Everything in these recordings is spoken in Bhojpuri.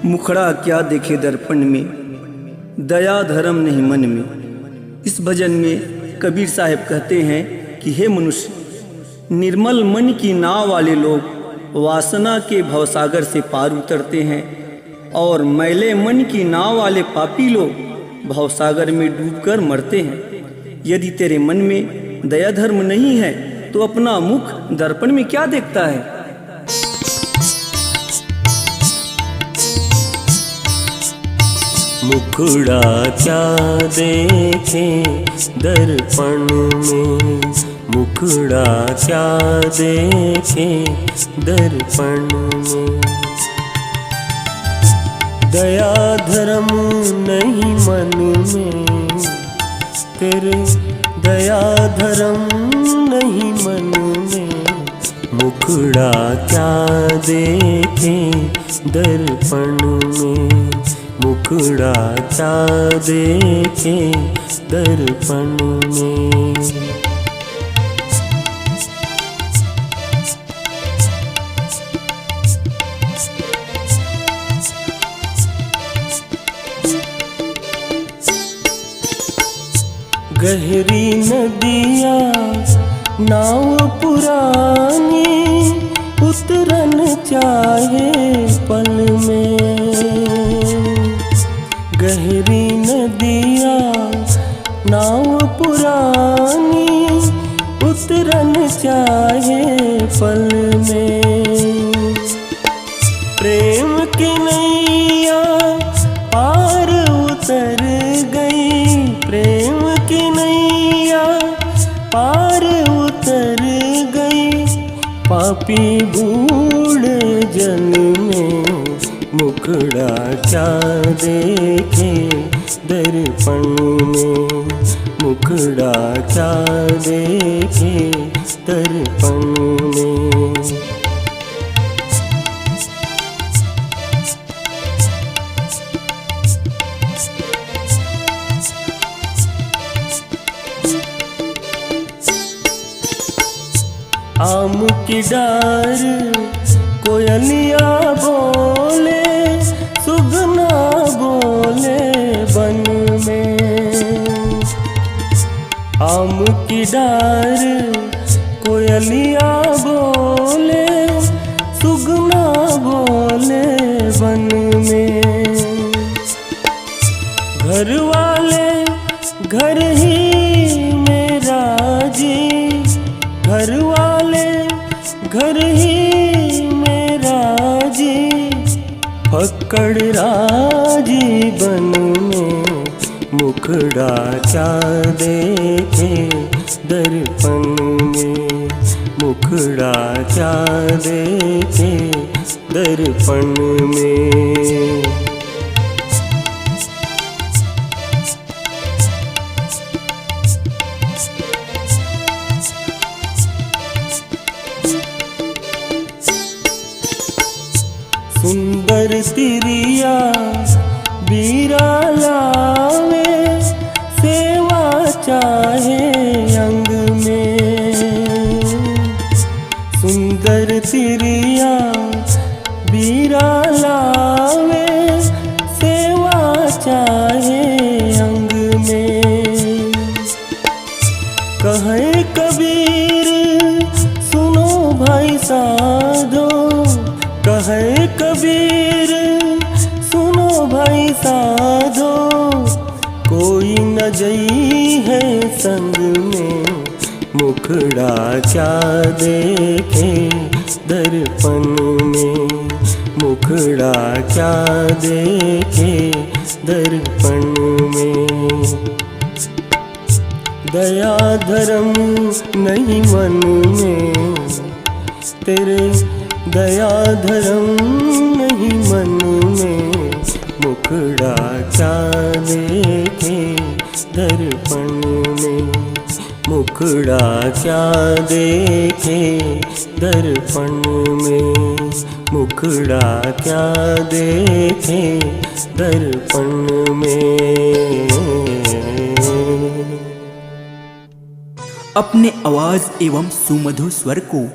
मुखड़ा क्या देखे दर्पण में, दया धर्म नहीं मन में। इस भजन में कबीर साहब कहते हैं कि हे मनुष्य, निर्मल मन की नाव वाले लोग वासना के भवसागर से पार उतरते हैं और मैले मन की नाव वाले पापी लोग भवसागर में डूबकर मरते हैं। यदि तेरे मन में दया धर्म नहीं है तो अपना मुख दर्पण में क्या देखता है। मुखड़ा क्या देखे दर्पण में, मुखड़ा क्या देखे दर्पण में। दया धर्म नहीं मन में, तेरे दया धर्म नहीं मन में। मुखड़ा क्या देखे दर्पण में, मुखड़ा क्या देखे दर्पण में। गहरी नदिया नाव पुरानी, उतरन चाहे पल में। गहरी नदिया नाव पुरानी, उतरन चाहे पल में। प्रेम की नैया पार उतर गई, प्रेम की नैया पार उतर गई। पापी बूढ़ जन में मुखड़ा क्या देखे दर्पण में, मुखड़ा क्या देखे दर्पण में। आम की डार कोयलिया बोले, सुगना बोले बन में। आम की डार कोयलिया बोले, सुगना बोले बन में। घर वाले घर ही में राजी, घर वाले घर ही में राजी। फक्कड़ राजी बन में मुखड़ा क्या देखे दर्पण में, मुखड़ा क्या देखे दर्पण में। सुंदर तिरिया बीरा लावे, सेवा चाहे अंग में। सुंदर तिरिया बीरा लावे, सेवा चाहे अंग में। कहे कबीर सुनो भाई साधो, कहे कबीर सुनो भाई साधो। कोई न जई है संग में, मुखड़ा क्या देखे दर्पण में, मुखड़ा क्या देखे दर्पण में। दया धर्म नहीं मन में, तेरे दया धर्म नहीं मन में। मुखड़ा क्या देखे दर्पण में, मुखड़ा क्या देखे दर्पण में, मुखड़ा क्या देखे दर्पण में। अपने आवाज एवं सुमधुर स्वर को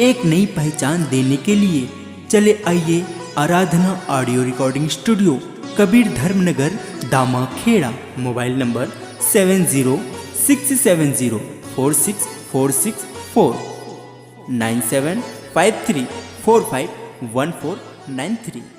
एक नई पहचान देने के लिए चले आइए Aradhana audio recording studio, Kabir Dharmanagar, Damakheda. Mobile number 7067046464 9753451493।